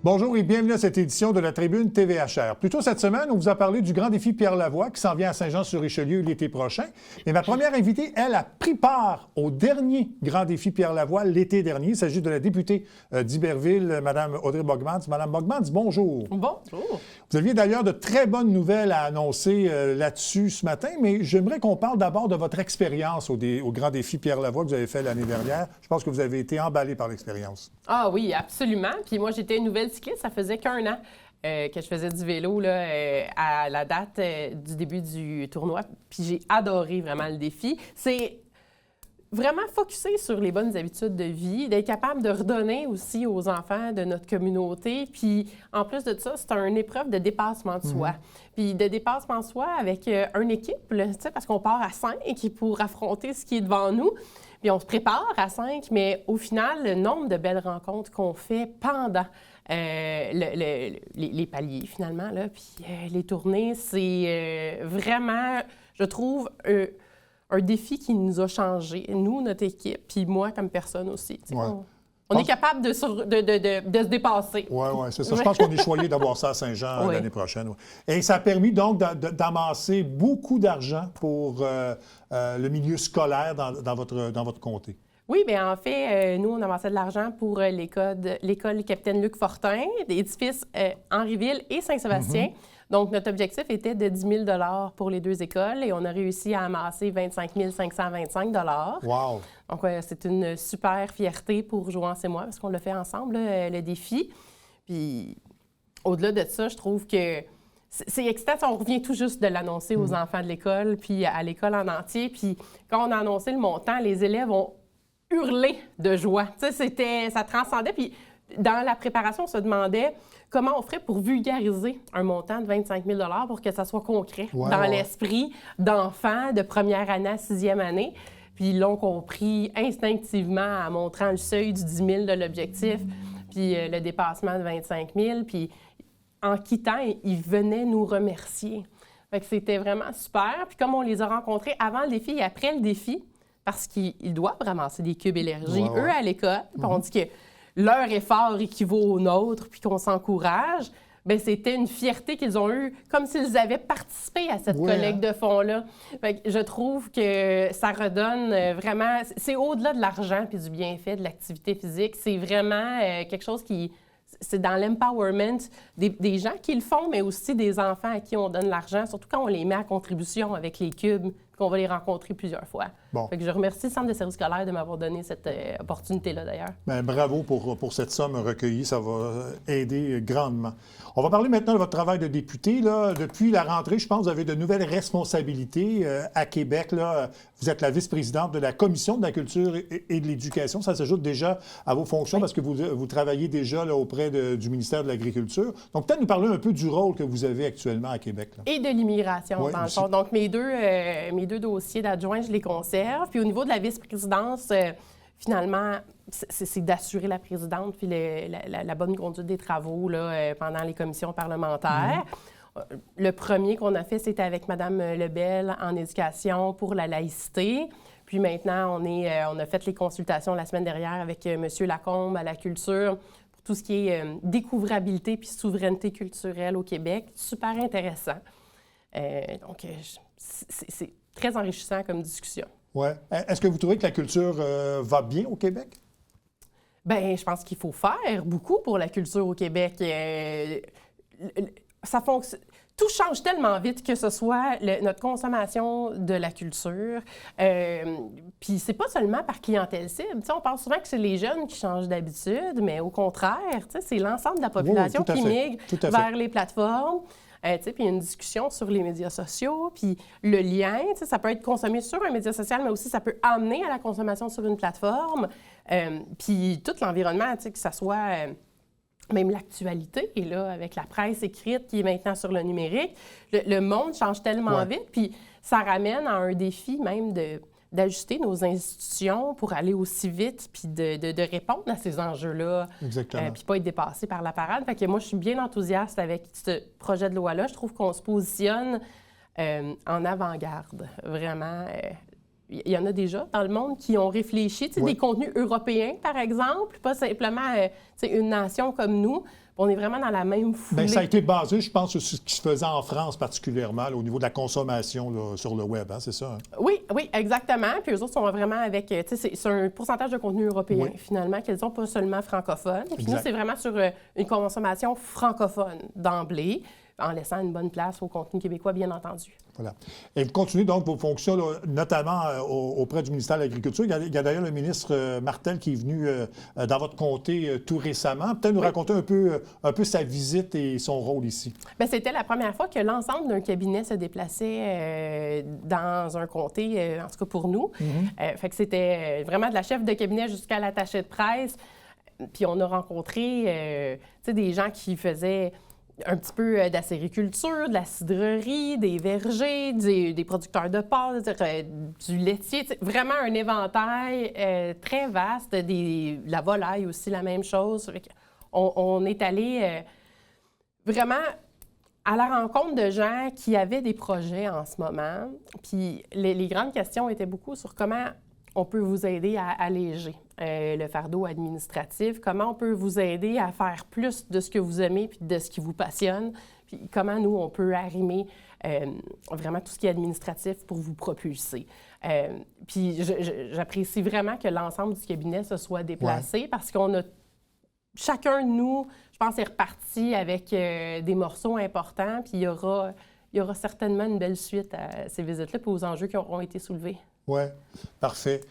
Bonjour et bienvenue à cette édition de la Tribune TVHR. Plus tôt cette semaine, on vous a parlé du grand défi Pierre Lavoie qui s'en vient à Saint-Jean-sur-Richelieu l'été prochain. Et ma première invitée, elle, a pris part au dernier grand défi Pierre Lavoie l'été dernier. Il s'agit de la députée d'Iberville, Mme Audrey Bogmans. Mme Bogmans, bonjour. Bonjour. Vous aviez d'ailleurs de très bonnes nouvelles à annoncer là-dessus ce matin, mais j'aimerais qu'on parle d'abord de votre expérience au grand défi Pierre Lavoie que vous avez fait l'année dernière. Je pense que vous avez été emballé par l'expérience. Ah oui, absolument. Puis moi, j'étais une nouvelle cycliste. Ça faisait qu'1 an que je faisais du vélo là, à la date du début du tournoi. Puis j'ai adoré vraiment le défi. C'est vraiment focusé sur les bonnes habitudes de vie, d'être capable de redonner aussi aux enfants de notre communauté. Puis en plus de ça, c'est une épreuve de dépassement de soi. Puis de dépassement de soi avec une équipe, là, parce qu'on part à 5 pour affronter ce qui est devant nous. Puis on se prépare à 5, mais au final, le nombre de belles rencontres qu'on fait pendant les paliers, finalement, là, puis les tournées, c'est vraiment, je trouve, un défi qui nous a changé, nous, notre équipe, puis moi, comme personne aussi. Ouais. On est capable de se dépasser. Oui, c'est ça. Je pense qu'on est choyé d'avoir ça à Saint-Jean l'année prochaine. Ouais. Et ça a permis donc d'amasser beaucoup d'argent pour le milieu scolaire dans votre comté. Oui, bien en fait, nous, on amassait de l'argent pour l'école Capitaine Luc Fortin, l'édifice Henryville et Saint-Sébastien. Donc, notre objectif était de 10 000 $ pour les deux écoles et on a réussi à amasser 25 525 $. Wow! Donc, c'est une super fierté pour Joance et moi parce qu'on l'a fait ensemble, le défi. Puis, au-delà de ça, je trouve que c'est excitant. On revient tout juste de l'annoncer aux enfants de l'école puis à l'école en entier. Puis, quand on a annoncé le montant, les élèves ont hurlé de joie. Tu sais, ça transcendait. Puis, dans la préparation, on se demandait comment on ferait pour vulgariser un montant de 25 000 $ pour que ça soit concret dans l'esprit d'enfants de première année à sixième année. Puis ils l'ont compris instinctivement en montrant le seuil du 10 000 de l'objectif, puis le dépassement de 25 000. Puis en quittant, ils venaient nous remercier. Fait que c'était vraiment super. Puis comme on les a rencontrés avant le défi et après le défi, parce qu'ils doivent ramasser des cubes énergie, eux, à l'école, puis on dit que leur effort équivaut au nôtre, puis qu'on s'encourage, bien, c'était une fierté qu'ils ont eue, comme s'ils avaient participé à cette collecte de fonds-là. Fait que je trouve que ça redonne vraiment... C'est au-delà de l'argent puis du bienfait de l'activité physique. C'est vraiment quelque chose qui... C'est dans l'empowerment des gens qui le font, mais aussi des enfants à qui on donne l'argent, surtout quand on les met à contribution avec les cubes, qu'on va les rencontrer plusieurs fois. Bon. Fait que je remercie le Centre de services scolaires de m'avoir donné cette opportunité-là, d'ailleurs. Bien, bravo pour cette somme recueillie. Ça va aider grandement. On va parler maintenant de votre travail de député. Là. Depuis la rentrée, je pense que vous avez de nouvelles responsabilités à Québec. Là. Vous êtes la vice-présidente de la Commission de la culture et de l'éducation. Ça s'ajoute déjà à vos fonctions parce que vous travaillez déjà là, auprès du ministère de l'Agriculture. Donc, peut-être nous parler un peu du rôle que vous avez actuellement à Québec. Là. Et de l'immigration, dans le fond. Donc, mes deux dossiers d'adjoint, je les conserve. Puis au niveau de la vice-présidence, finalement, c'est d'assurer la présidente puis la bonne conduite des travaux là, pendant les commissions parlementaires. Le premier qu'on a fait, c'était avec Mme Lebel en éducation pour la laïcité. Puis maintenant, on a fait les consultations la semaine dernière avec M. Lacombe à la culture pour tout ce qui est découvrabilité puis souveraineté culturelle au Québec. Super intéressant. Donc, c'est très enrichissant comme discussion. Oui. Est-ce que vous trouvez que la culture va bien au Québec? Bien, je pense qu'il faut faire beaucoup pour la culture au Québec. Ça fonctionne. Tout change tellement vite que ce soit notre consommation de la culture. Puis c'est pas seulement par clientèle cible. T'sais, on pense souvent que c'est les jeunes qui changent d'habitude, mais au contraire, c'est l'ensemble de la population qui migre vers les plateformes. Puis il y a une discussion sur les médias sociaux, puis le lien, ça peut être consommé sur un média social, mais aussi ça peut amener à la consommation sur une plateforme. Puis tout l'environnement, que ça soit même l'actualité, et là, avec la presse écrite qui est maintenant sur le numérique, le monde change tellement vite, puis ça ramène à un défi même d'ajuster nos institutions pour aller aussi vite puis de répondre à ces enjeux-là. Exactement. Puis pas être dépassé par la parade. Fait que moi, je suis bien enthousiaste avec ce projet de loi-là. Je trouve qu'on se positionne en avant-garde, vraiment. Il y en a déjà dans le monde qui ont réfléchi, des contenus européens, par exemple, pas simplement une nation comme nous. On est vraiment dans la même foulée. Bien, ça a été basé, je pense, sur ce qui se faisait en France particulièrement, là, au niveau de la consommation là, sur le web, hein, c'est ça? Hein? Oui, oui, exactement. Puis eux autres sont vraiment avec, tu sais, c'est un pourcentage de contenu européen, finalement, qu'ils ont pas seulement francophone. Puis nous, c'est vraiment sur une consommation francophone d'emblée, en laissant une bonne place au contenu québécois, bien entendu. Voilà. Et vous continuez donc vos fonctions, là, notamment auprès du ministère de l'Agriculture. Il y a d'ailleurs le ministre Martel qui est venu dans votre comté tout récemment. Peut-être nous raconter un peu sa visite et son rôle ici. Bien, c'était la première fois que l'ensemble d'un cabinet se déplaçait dans un comté, en tout cas pour nous. Fait que c'était vraiment de la chef de cabinet jusqu'à l'attaché de presse. Puis on a rencontré des gens qui faisaient un petit peu d'acériculture, de la cidrerie, des vergers, des producteurs de porc, du laitier. Vraiment un éventail très vaste. La volaille aussi, la même chose. On est allé vraiment à la rencontre de gens qui avaient des projets en ce moment. Puis les grandes questions étaient beaucoup sur comment on peut vous aider à alléger le fardeau administratif, comment on peut vous aider à faire plus de ce que vous aimez puis de ce qui vous passionne, puis comment nous, on peut arrimer vraiment tout ce qui est administratif pour vous propulser. Puis j'apprécie vraiment que l'ensemble du cabinet se soit déplacé parce qu'on a, chacun de nous, je pense, est reparti avec des morceaux importants, puis il y aura certainement une belle suite à ces visites-là puis aux enjeux qui auront été soulevés. Oui, parfait.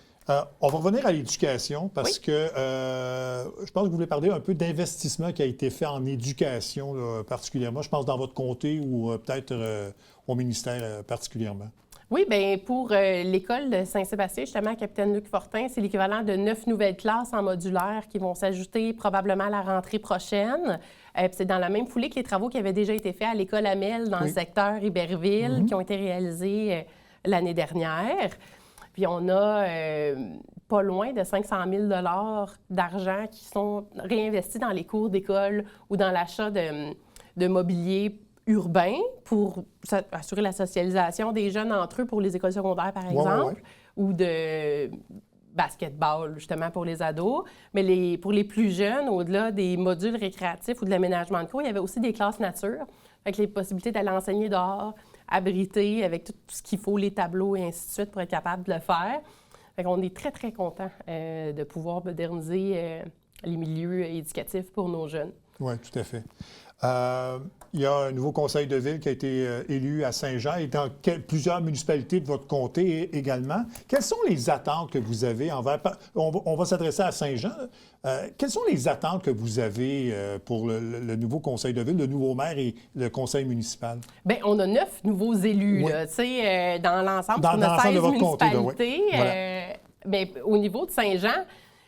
On va revenir à l'éducation parce que je pense que vous voulez parler un peu d'investissement qui a été fait en éducation, là, particulièrement, je pense, dans votre comté ou peut-être au ministère particulièrement. Oui, bien, pour l'école de Saint-Sébastien, justement, Capitaine Luc Fortin, c'est l'équivalent de 9 nouvelles classes en modulaire qui vont s'ajouter probablement à la rentrée prochaine. C'est dans la même foulée que les travaux qui avaient déjà été faits à l'école Amel dans le secteur Iberville, qui ont été réalisés l'année dernière. Puis on a pas loin de 500 000 d'argent qui sont réinvestis dans les cours d'école ou dans l'achat de mobilier urbain pour assurer la socialisation des jeunes entre eux pour les écoles secondaires, par exemple, ou de basketball, justement, pour les ados. Mais pour les plus jeunes, au-delà des modules récréatifs ou de l'aménagement de cours, il y avait aussi des classes nature, avec les possibilités d'aller enseigner dehors, abrité avec tout ce qu'il faut, les tableaux et ainsi de suite pour être capable de le faire. Fait qu'on est très, très content de pouvoir moderniser les milieux éducatifs pour nos jeunes. Oui, tout à fait. Il y a un nouveau conseil de ville qui a été élu à Saint-Jean et dans plusieurs municipalités de votre comté également. Quelles sont les attentes que vous avez envers... On va s'adresser à Saint-Jean. Quelles sont les attentes que vous avez pour le nouveau conseil de ville, le nouveau maire et le conseil municipal? Bien, on a 9 nouveaux élus, là, tu sais, dans l'ensemble. On a 16 municipalités. Bien, au niveau de Saint-Jean,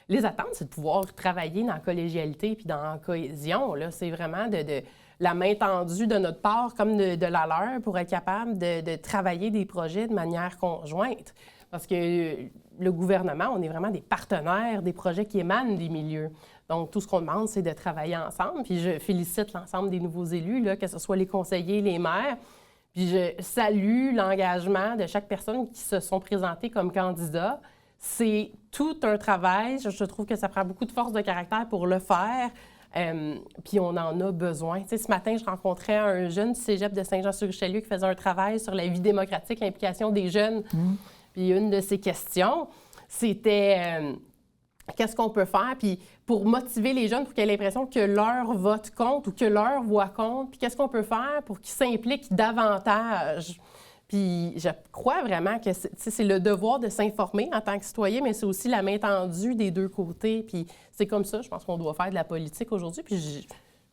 les attentes, c'est de pouvoir travailler dans la collégialité puis dans la cohésion. Là. C'est vraiment de la main tendue de notre part comme de la leur pour être capable de travailler des projets de manière conjointe. Parce que le gouvernement, on est vraiment des partenaires des projets qui émanent des milieux. Donc, tout ce qu'on demande, c'est de travailler ensemble. Puis je félicite l'ensemble des nouveaux élus, là, que ce soit les conseillers, les maires. Puis je salue l'engagement de chaque personne qui se sont présentés comme candidats. C'est tout un travail. Je trouve que ça prend beaucoup de force de caractère pour le faire. Puis on en a besoin. Tu sais, ce matin, je rencontrais un jeune du cégep de Saint-Jean-sur-Richelieu qui faisait un travail sur la vie démocratique, l'implication des jeunes. Puis une de ses questions, c'était qu'est-ce qu'on peut faire puis pour motiver les jeunes, pour qu'ils aient l'impression que leur vote compte ou que leur voix compte. Puis qu'est-ce qu'on peut faire pour qu'ils s'impliquent davantage? Puis je crois vraiment que c'est le devoir de s'informer en tant que citoyen, mais c'est aussi la main tendue des deux côtés. Puis c'est comme ça, je pense qu'on doit faire de la politique aujourd'hui. Puis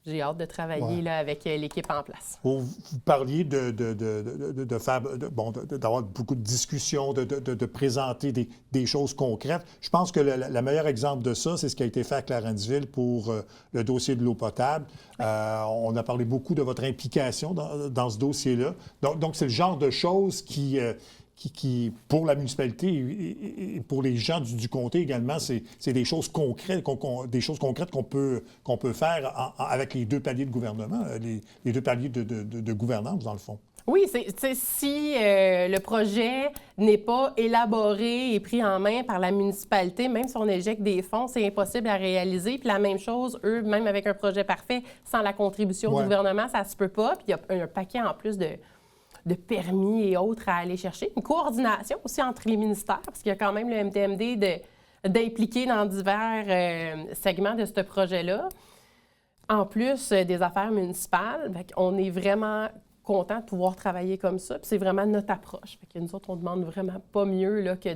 j'ai hâte de travailler là, avec l'équipe en place. Vous parliez d'avoir beaucoup de discussions, de présenter des choses concrètes. Je pense que le meilleur exemple de ça, c'est ce qui a été fait à Clarenceville pour le dossier de l'eau potable. On a parlé beaucoup de votre implication dans ce dossier-là. Donc c'est le genre de choses qui, pour la municipalité et pour les gens du comté également, c'est des choses concrètes, qu'on peut faire avec les deux paliers de gouvernement, les deux paliers de gouvernance, dans le fond. Oui, si le projet n'est pas élaboré et pris en main par la municipalité, même si on éjecte des fonds, c'est impossible à réaliser. Puis la même chose, eux, même avec un projet parfait, sans la contribution du gouvernement, ça se peut pas. Puis il y a un paquet en plus de permis et autres à aller chercher. Une coordination aussi entre les ministères, parce qu'il y a quand même le MTMD d'impliquer dans divers segments de ce projet-là. En plus des affaires municipales, on est vraiment content de pouvoir travailler comme ça. Puis c'est vraiment notre approche. Fait que nous autres, on ne demande vraiment pas mieux là, que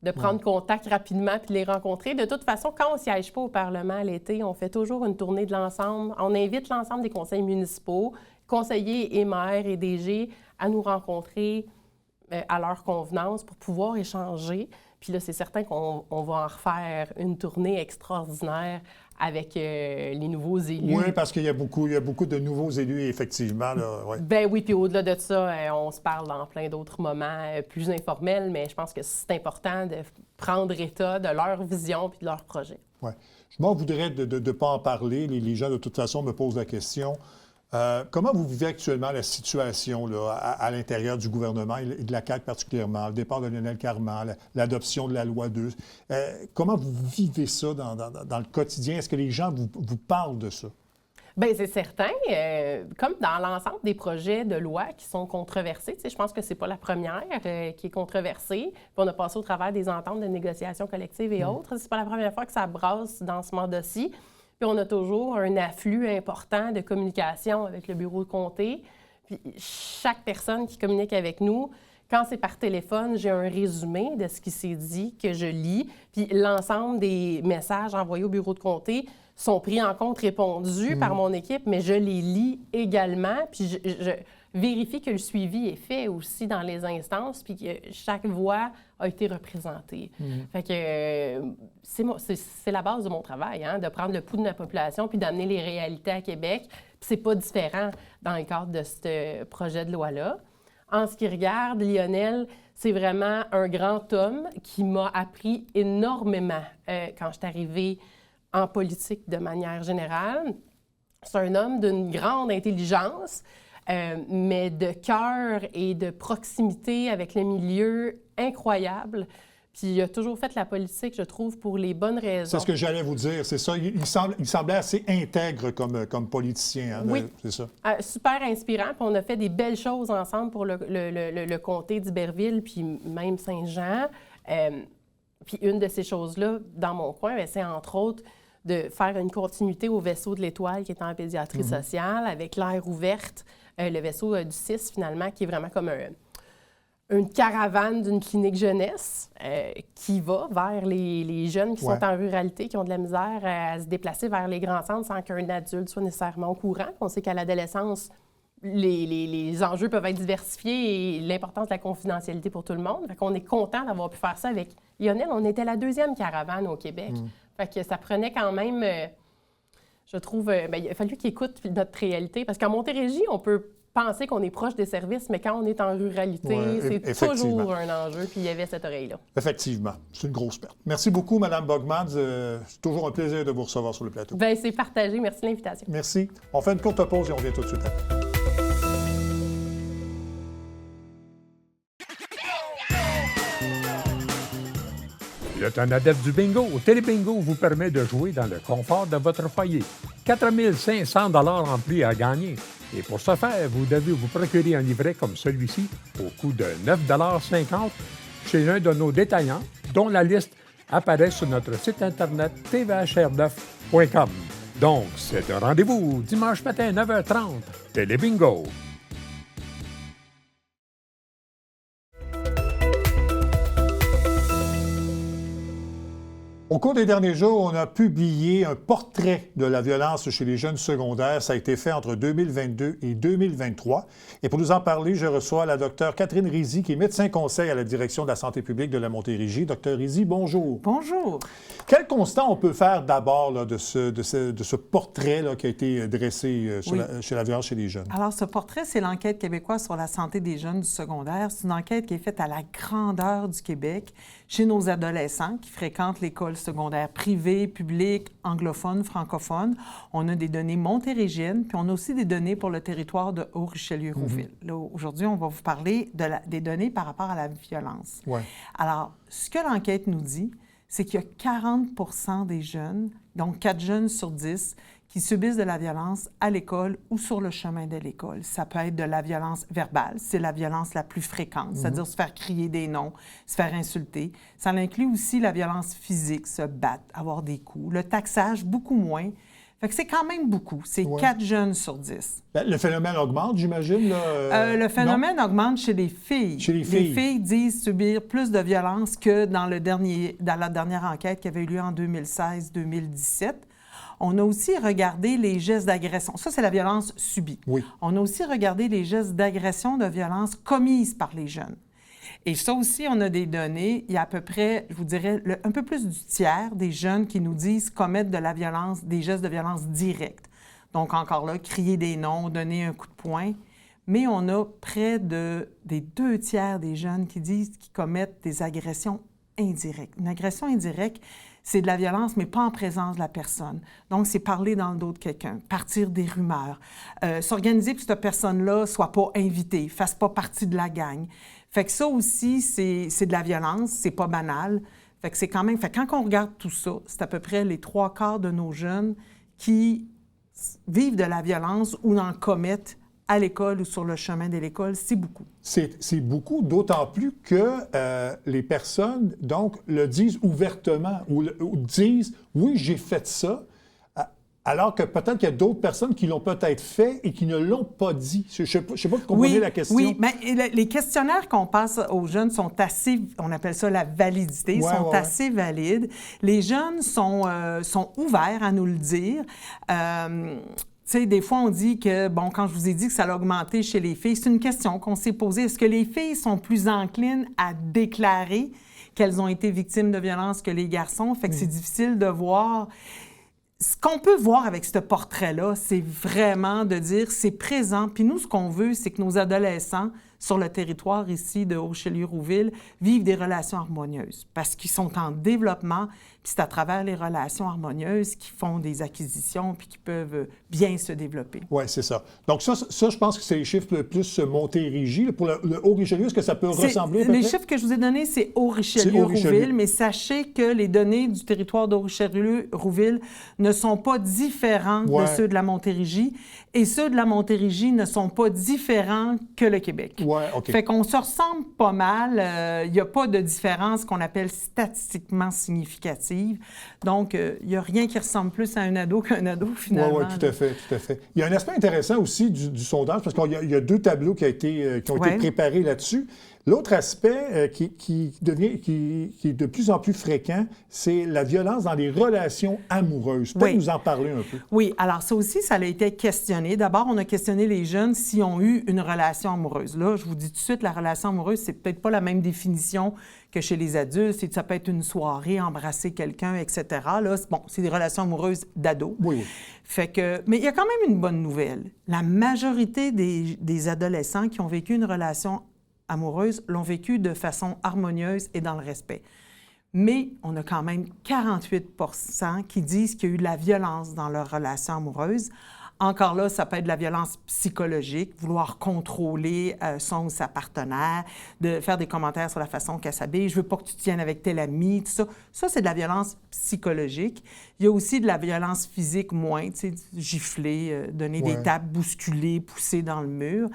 de prendre contact rapidement puis de les rencontrer. De toute façon, quand on ne siège pas au Parlement l'été, on fait toujours une tournée de l'ensemble. On invite l'ensemble des conseils municipaux, conseillers et maires et DG à nous rencontrer à leur convenance pour pouvoir échanger. Puis là, c'est certain qu'on va en refaire une tournée extraordinaire avec les nouveaux élus. Oui, parce qu'il y a beaucoup de nouveaux élus, effectivement. Là, ouais. Ben oui, puis au-delà de ça, on se parle dans plein d'autres moments plus informels, mais je pense que c'est important de prendre état de leur vision puis de leur projet. Oui. Je m'en voudrais de ne pas en parler. Les gens, de toute façon, me posent la question. Comment vous vivez actuellement la situation là, à l'intérieur du gouvernement et de la CAQ particulièrement, le départ de Lionel Carman, l'adoption de la loi 2? Comment vous vivez ça dans le quotidien? Est-ce que les gens vous parlent de ça? Bien, c'est certain. Comme dans l'ensemble des projets de loi qui sont controversés, je pense que c'est pas la première qui est controversée. Puis on a passé au travers des ententes de négociation collective et autres. C'est pas la première fois que ça brasse dans ce mandat-ci. Puis on a toujours un afflux important de communication avec le bureau de comté. Puis chaque personne qui communique avec nous, quand c'est par téléphone, j'ai un résumé de ce qui s'est dit que je lis. Puis l'ensemble des messages envoyés au bureau de comté sont pris en compte, répondus par mon équipe, mais je les lis également. Puis je vérifie que le suivi est fait aussi dans les instances, puis que chaque voix a été représentée. Fait que c'est la base de mon travail, hein, de prendre le pouls de la population puis d'amener les réalités à Québec. Puis c'est pas différent dans le cadre de ce projet de loi-là. En ce qui regarde Lionel, c'est vraiment un grand homme qui m'a appris énormément quand je suis arrivée en politique de manière générale. C'est un homme d'une grande intelligence, mais de cœur et de proximité avec le milieu incroyable. Puis il a toujours fait la politique, je trouve, pour les bonnes raisons. C'est ce que j'allais vous dire, c'est ça. Il semblait assez intègre comme politicien, hein, oui. C'est ça. Super inspirant. Puis on a fait des belles choses ensemble pour le comté d'Iberville, puis même Saint-Jean. Puis une de ces choses-là, dans mon coin, c'est entre autres de faire une continuité au vaisseau de l'Étoile qui est en pédiatrie sociale, avec l'aire ouverte, le vaisseau du 6, finalement, qui est vraiment comme une caravane d'une clinique jeunesse qui va vers les jeunes qui sont en ruralité, qui ont de la misère à se déplacer vers les grands centres sans qu'un adulte soit nécessairement au courant. On sait qu'à l'adolescence, les enjeux peuvent être diversifiés et l'importance de la confidentialité pour tout le monde. Fait qu'on est content d'avoir pu faire ça avec Lionel. On était la deuxième caravane au Québec. Fait que ça prenait quand même, je trouve, il a fallu qu'il écoute notre réalité. Parce qu'en Montérégie, on peut penser qu'on est proche des services, mais quand on est en ruralité, c'est toujours un enjeu. Puis il y avait cette oreille-là. Effectivement. C'est une grosse perte. Merci beaucoup, Mme Bogmans. C'est toujours un plaisir de vous recevoir sur le plateau. Bien, c'est partagé. Merci de l'invitation. Merci. On fait une courte pause et on revient tout de suite après. Vous êtes un adepte du bingo? Télébingo vous permet de jouer dans le confort de votre foyer. 4 500 $ en prix à gagner. Et pour ce faire, vous devez vous procurer un livret comme celui-ci au coût de 9,50 $ chez un de nos détaillants, dont la liste apparaît sur notre site internet tvhr9.com. Donc, c'est un rendez-vous dimanche matin 9h30. Télébingo. Au cours des derniers jours, on a publié un portrait de la violence chez les jeunes secondaires. Ça a été fait entre 2022 et 2023. Et pour nous en parler, je reçois la Dr Catherine Rizzi, qui est médecin conseil à la Direction de la santé publique de la Montérégie. Dr Rizzi, bonjour. Bonjour. Quel constat on peut faire d'abord là, de ce portrait là, qui a été dressé chez la violence chez les jeunes? Alors, ce portrait, c'est l'enquête québécoise sur la santé des jeunes du secondaire. C'est une enquête qui est faite à la grandeur du Québec chez nos adolescents qui fréquentent l'école secondaires privées, publiques, anglophones, francophones. On a des données montérégiennes, puis on a aussi des données pour le territoire de Haut-Richelieu-Rouville. Là, aujourd'hui, on va vous parler des données par rapport à la violence. Ouais. Alors, ce que l'enquête nous dit, c'est qu'il y a 40 des jeunes, donc 4 jeunes sur 10, qui subissent de la violence à l'école ou sur le chemin de l'école. Ça peut être de la violence verbale, c'est la violence la plus fréquente, c'est-à-dire se faire crier des noms, se faire insulter. Ça inclut aussi la violence physique, se battre, avoir des coups. Le taxage, beaucoup moins. Fait que c'est quand même beaucoup. C'est 4 jeunes sur 10. Bien, le phénomène augmente, j'imagine? Le phénomène augmente chez les filles. Chez les filles. Les filles disent subir plus de violence que dans la dernière enquête qui avait eu lieu en 2016-2017. On a aussi regardé les gestes d'agression. Ça, c'est la violence subie. Oui. On a aussi regardé les gestes d'agression, de violence commises par les jeunes. Et ça aussi, on a des données. Il y a à peu près, je vous dirais, un peu plus du tiers des jeunes qui nous disent commettre de la violence, des gestes de violence directs. Donc, encore là, crier des noms, donner un coup de poing. Mais on a près des 2 tiers des jeunes qui disent qu'ils commettent des agressions indirectes. Une agression indirecte, c'est de la violence, mais pas en présence de la personne. Donc, c'est parler dans le dos de quelqu'un, partir des rumeurs, s'organiser pour que cette personne-là ne soit pas invitée, ne fasse pas partie de la gang. Fait que ça aussi, c'est de la violence, c'est pas banal. Fait que c'est quand même... Fait que quand on regarde tout ça, c'est à peu près les 3/4 de nos jeunes qui vivent de la violence ou en commettent à l'école ou sur le chemin de l'école. C'est beaucoup. C'est beaucoup, d'autant plus que les personnes, donc, le disent ouvertement ou disent « oui, j'ai fait ça », alors que peut-être qu'il y a d'autres personnes qui l'ont peut-être fait et qui ne l'ont pas dit. Je ne sais pas si vous comprenez la question. Oui, mais les questionnaires qu'on passe aux jeunes sont assez, on appelle ça la validité, sont assez valides. Les jeunes sont ouverts à nous le dire. Tu sais, des fois, on dit que, bon, quand je vous ai dit que ça a augmenté chez les filles, c'est une question qu'on s'est posée. Est-ce que les filles sont plus enclines à déclarer qu'elles ont été victimes de violences que les garçons? Fait que c'est difficile de voir. Ce qu'on peut voir avec ce portrait-là, c'est vraiment de dire c'est présent. Puis nous, ce qu'on veut, c'est que nos adolescents sur le territoire ici de Haut-Richelieu-Rouville vivent des relations harmonieuses parce qu'ils sont en développement. Puis c'est à travers les relations harmonieuses qu'ils font des acquisitions puis qu'ils peuvent bien se développer. Oui, c'est ça. Donc ça, je pense que c'est les chiffres plus Montérégie. Pour le Haut-Richelieu, est-ce que ça peut ressembler à peu près? Les chiffres que je vous ai donnés, c'est Haut-Richelieu-Rouville, mais sachez que les données du territoire d'Haut-Richelieu-Rouville ne sont pas différents de ceux de la Montérégie et ceux de la Montérégie ne sont pas différents que le Québec. Ouais, OK. Fait qu'on se ressemble pas mal. Il n'y a pas de différence qu'on appelle statistiquement significative. Donc, il n'y a rien qui ressemble plus à un ado qu'un ado, finalement. Oui, tout à fait, tout à fait. Il y a un aspect intéressant aussi du sondage, parce qu'il y a 2 tableaux qui ont été préparés là-dessus. L'autre aspect qui est de plus en plus fréquent, c'est la violence dans les relations amoureuses. Peut-être nous en parler un peu. Oui, alors ça aussi, ça a été questionné. D'abord, on a questionné les jeunes s'ils ont eu une relation amoureuse. Là, je vous dis tout de suite, la relation amoureuse, c'est peut-être pas la même définition que chez les adultes. Ça peut être une soirée, embrasser quelqu'un, etc. Là, bon, c'est des relations amoureuses d'ados. Oui. Fait que, mais il y a quand même une bonne nouvelle. La majorité des adolescents qui ont vécu une relation amoureuse l'ont vécu de façon harmonieuse et dans le respect. Mais on a quand même 48 % qui disent qu'il y a eu de la violence dans leur relation amoureuse. Encore là, ça peut être de la violence psychologique, vouloir contrôler son ou sa partenaire, de faire des commentaires sur la façon qu'elle s'habille. « Je veux pas que tu tiennes avec tel ami », tout ça. Ça, c'est de la violence psychologique. Il y a aussi de la violence physique moins, tu sais, gifler, donner des tapes, bousculer, pousser dans le mur.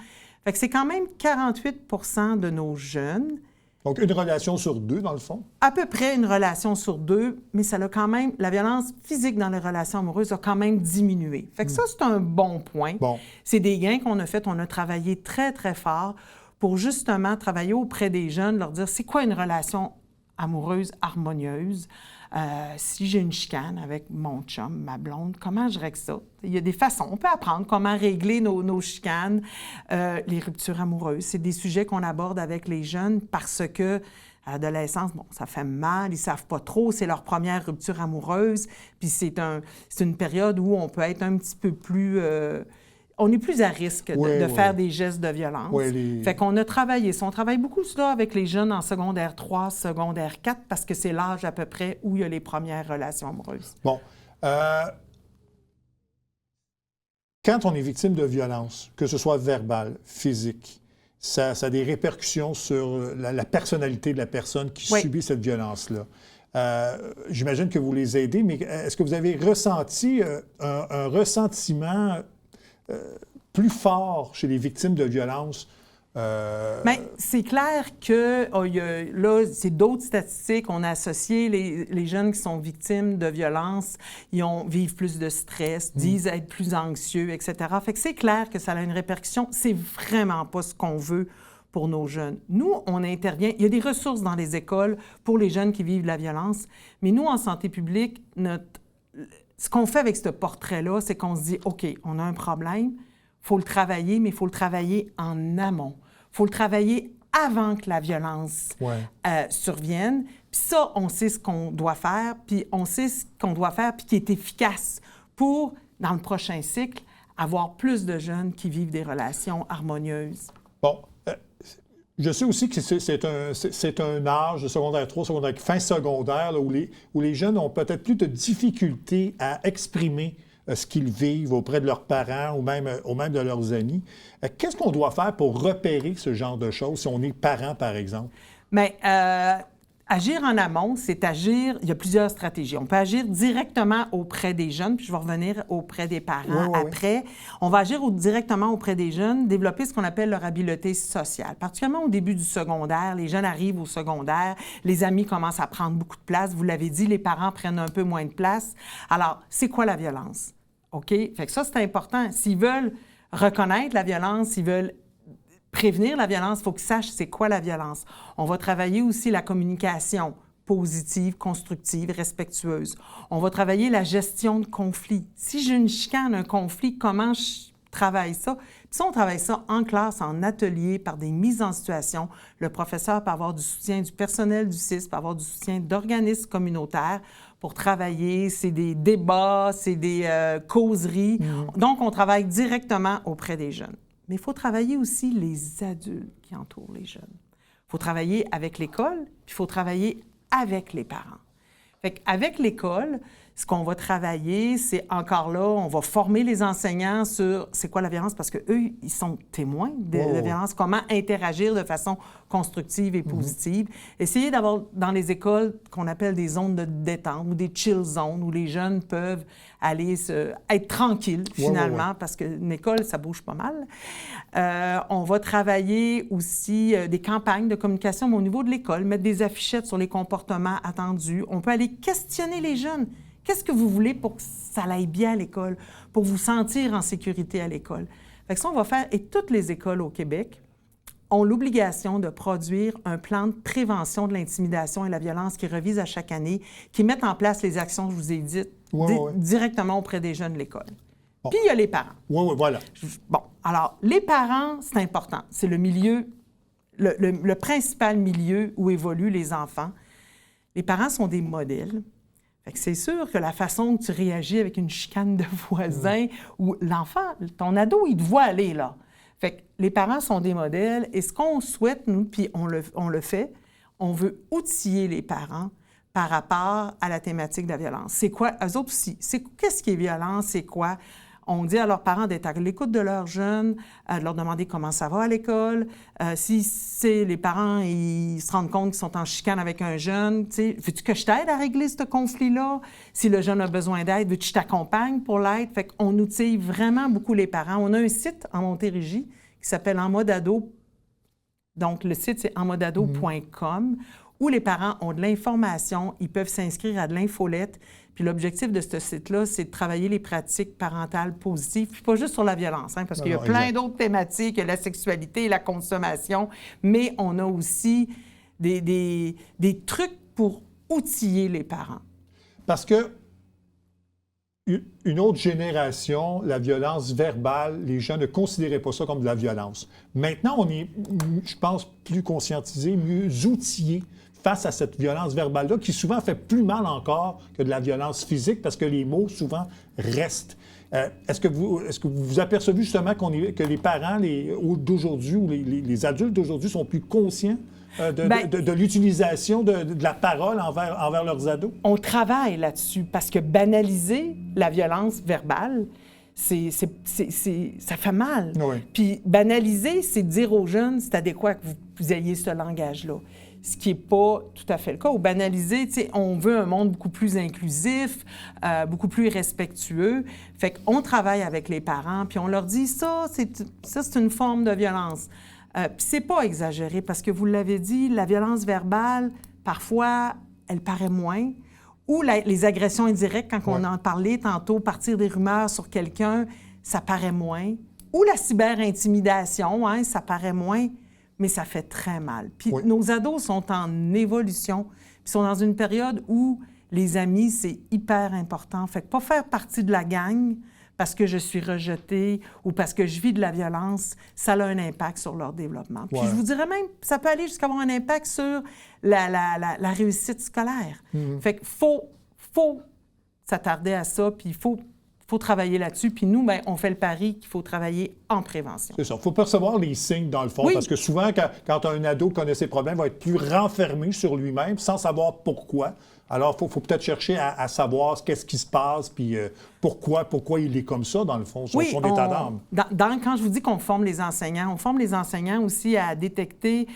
Fait que c'est quand même 48 % de nos jeunes. Donc, une relation sur 2, dans le fond? À peu près une relation sur 2, mais ça a quand même... La violence physique dans les relations amoureuses a quand même diminué. Fait que ça, c'est un bon point. Bon. C'est des gains qu'on a faits. On a travaillé très, très fort pour justement travailler auprès des jeunes, leur dire c'est quoi une relation amoureuse harmonieuse? Si j'ai une chicane avec mon chum, ma blonde, comment je règle ça? Il y a des façons. On peut apprendre comment régler nos chicanes, les ruptures amoureuses. C'est des sujets qu'on aborde avec les jeunes parce que à l'adolescence, bon, ça fait mal, ils savent pas trop, c'est leur première rupture amoureuse, puis c'est une période où on peut être un petit peu plus... on est plus à risque de faire des gestes de violence. Fait qu'on a travaillé ça. On travaille beaucoup cela avec les jeunes en secondaire 3, secondaire 4, parce que c'est l'âge à peu près où il y a les premières relations amoureuses. Bon. Quand on est victime de violence, que ce soit verbale, physique, ça a des répercussions sur la personnalité de la personne qui subit cette violence-là. J'imagine que vous les aidez, mais est-ce que vous avez ressenti un ressentiment plus fort chez les victimes de violences? Bien, c'est clair que là, c'est d'autres statistiques. On a associé les jeunes qui sont victimes de violences, vivent plus de stress, disent être plus anxieux, etc. Fait que c'est clair que ça a une répercussion. C'est vraiment pas ce qu'on veut pour nos jeunes. Nous, on intervient. Il y a des ressources dans les écoles pour les jeunes qui vivent de la violence, mais nous, en santé publique, ce qu'on fait avec ce portrait-là, c'est qu'on se dit, OK, on a un problème, il faut le travailler, mais il faut le travailler en amont. Il faut le travailler avant que la violence survienne. Puis ça, on sait ce qu'on doit faire, puis qui est efficace pour, dans le prochain cycle, avoir plus de jeunes qui vivent des relations harmonieuses. Bon. Je sais aussi que c'est un âge de secondaire 3, fin secondaire, là, où les jeunes ont peut-être plus de difficultés à exprimer ce qu'ils vivent auprès de leurs parents ou même de leurs amis. Qu'est-ce qu'on doit faire pour repérer ce genre de choses si on est parent, par exemple? Bien, agir en amont, c'est agir... Il y a plusieurs stratégies. On peut agir directement auprès des jeunes, puis je vais revenir auprès des parents après. On va agir directement auprès des jeunes, développer ce qu'on appelle leur habileté sociale. Particulièrement au début du secondaire, les jeunes arrivent au secondaire, les amis commencent à prendre beaucoup de place. Vous l'avez dit, les parents prennent un peu moins de place. Alors, c'est quoi la violence? OK? Fait que ça, c'est important. S'ils veulent reconnaître la violence, s'ils veulent prévenir la violence, il faut qu'ils sachent c'est quoi la violence. On va travailler aussi la communication positive, constructive, respectueuse. On va travailler la gestion de conflits. Si j'ai une chicane, un conflit, comment je travaille ça? Puis ça, on travaille ça en classe, en atelier, par des mises en situation. Le professeur peut avoir du soutien du personnel du CIS, peut avoir du soutien d'organismes communautaires pour travailler. C'est des débats, c'est des causeries. Donc, on travaille directement auprès des jeunes. Mais il faut travailler aussi les adultes qui entourent les jeunes. Il faut travailler avec l'école, puis il faut travailler avec les parents. Fait qu'avec l'école, ce qu'on va travailler, c'est encore là, on va former les enseignants sur c'est quoi la violence, parce qu'eux, ils sont témoins de la violence, comment interagir de façon constructive et positive. Essayer d'avoir dans les écoles qu'on appelle des zones de détente ou des chill zones où les jeunes peuvent aller être tranquilles, finalement, parce qu'une école, ça bouge pas mal. On va travailler aussi des campagnes de communication mais au niveau de l'école, mettre des affichettes sur les comportements attendus. On peut aller questionner les jeunes. Qu'est-ce que vous voulez pour que ça aille bien à l'école, pour vous sentir en sécurité à l'école? Fait que ça, on va faire, et toutes les écoles au Québec ont l'obligation de produire un plan de prévention de l'intimidation et la violence qui revise à chaque année, qui mettent en place les actions que je vous ai dites directement auprès des jeunes de l'école. Bon. Puis il y a les parents. Voilà. Bon, alors, les parents, c'est important. C'est le milieu, le principal milieu où évoluent les enfants. Les parents sont des modèles. Fait que c'est sûr que la façon que tu réagis avec une chicane de voisin ou l'enfant, ton ado, il te voit aller, là. Fait que les parents sont des modèles et ce qu'on souhaite, nous, puis on le fait, on veut outiller les parents par rapport à la thématique de la violence. C'est quoi, eux autres aussi, qu'est-ce qui est violent, c'est quoi? On dit à leurs parents d'être à l'écoute de leurs jeunes, de leur demander comment ça va à l'école. Si c'est les parents, ils se rendent compte qu'ils sont en chicane avec un jeune, tu sais, veux-tu que je t'aide à régler ce conflit-là? Si le jeune a besoin d'aide, veux-tu que je t'accompagne pour l'aide? Fait qu'on outille vraiment beaucoup les parents. On a un site en Montérégie qui s'appelle En mode ado. Donc, le site, c'est enmodeado.com, où les parents ont de l'information, ils peuvent s'inscrire à de l'infolette. Puis l'objectif de ce site-là, c'est de travailler les pratiques parentales positives, puis pas juste sur la violence, parce qu'il y a plein d'autres thématiques, la sexualité, la consommation, mais on a aussi des trucs pour outiller les parents. Parce que une autre génération, la violence verbale, les gens ne considéraient pas ça comme de la violence. Maintenant, on est, je pense, plus conscientisés, mieux outillés face à cette violence verbale-là, qui souvent fait plus mal encore que de la violence physique, parce que les mots, souvent, restent. Est-ce que vous apercevez justement que les parents d'aujourd'hui ou les adultes d'aujourd'hui sont plus conscients de l'utilisation de la parole envers leurs ados? On travaille là-dessus parce que banaliser la violence verbale, ça fait mal. Oui. Puis banaliser, c'est dire aux jeunes, c'est adéquat que vous ayez ce langage-là. Ce qui n'est pas tout à fait le cas. Ou banaliser, on veut un monde beaucoup plus inclusif, beaucoup plus respectueux. Fait qu'on travaille avec les parents, puis on leur dit, ça, c'est une forme de violence. Puis c'est pas exagéré, parce que vous l'avez dit, la violence verbale, parfois, elle paraît moins. Ou les agressions indirectes, quand on en parlait tantôt, partir des rumeurs sur quelqu'un, ça paraît moins. Ou la cyberintimidation, ça paraît moins, mais ça fait très mal. Puis nos ados sont en évolution, puis sont dans une période où les amis, c'est hyper important. Fait que pas faire partie de la gang parce que je suis rejetée ou parce que je vis de la violence, ça a un impact sur leur développement. Puis je vous dirais même, ça peut aller jusqu'à avoir un impact sur la réussite scolaire. Fait qu'il faut s'attarder à ça, puis il faut travailler là-dessus. Puis nous, on fait le pari qu'il faut travailler en prévention. C'est ça. Il faut percevoir les signes, dans le fond, parce que souvent, quand un ado connaît ses problèmes, il va être plus renfermé sur lui-même sans savoir pourquoi. Alors, il faut peut-être chercher à savoir qu'est-ce qui se passe, puis pourquoi il est comme ça, dans le fond, son état d'âme. Quand je vous dis qu'on forme les enseignants, on forme les enseignants aussi à détecter,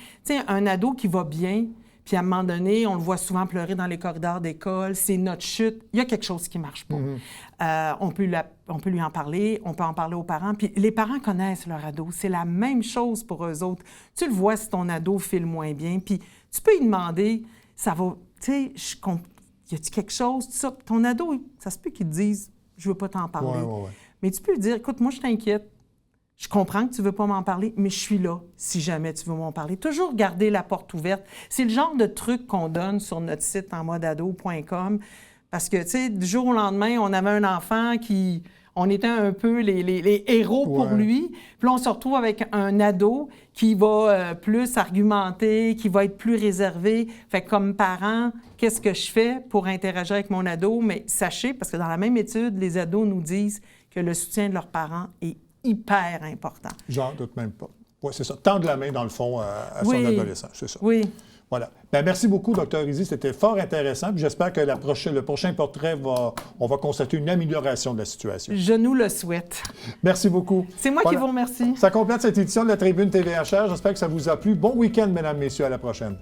un ado qui va bien, puis à un moment donné, on le voit souvent pleurer dans les corridors d'école, c'est notre chute, il y a quelque chose qui ne marche pas. On peut lui en parler, on peut en parler aux parents, puis les parents connaissent leur ado, c'est la même chose pour eux autres. Tu le vois si ton ado file moins bien, puis tu peux lui demander, ça va, tu sais, y a-t-il quelque chose, tout ça? Ton ado, ça se peut qu'il te dise, je veux pas t'en parler. Mais tu peux lui dire, écoute, moi, je t'inquiète. Je comprends que tu ne veux pas m'en parler, mais je suis là si jamais tu veux m'en parler. Toujours garder la porte ouverte. C'est le genre de truc qu'on donne sur notre site enmodeado.com parce que, tu sais, du jour au lendemain, on avait un enfant qui... On était un peu les héros pour lui. Puis là, on se retrouve avec un ado qui va plus argumenter, qui va être plus réservé. Fait que comme parent, qu'est-ce que je fais pour interagir avec mon ado? Mais sachez, parce que dans la même étude, les ados nous disent que le soutien de leurs parents est hyper important. J'en doute même pas. Oui, c'est ça. Tendre la main, dans le fond, à son adolescent. C'est ça. Oui. Voilà. Bien, merci beaucoup, Dr. Rizzi. C'était fort intéressant. Puis j'espère que le prochain portrait, on va constater une amélioration de la situation. Je nous le souhaite. Merci beaucoup. C'est moi qui vous remercie. Ça complète cette édition de la Tribune TVHR. J'espère que ça vous a plu. Bon week-end, mesdames, messieurs. À la prochaine.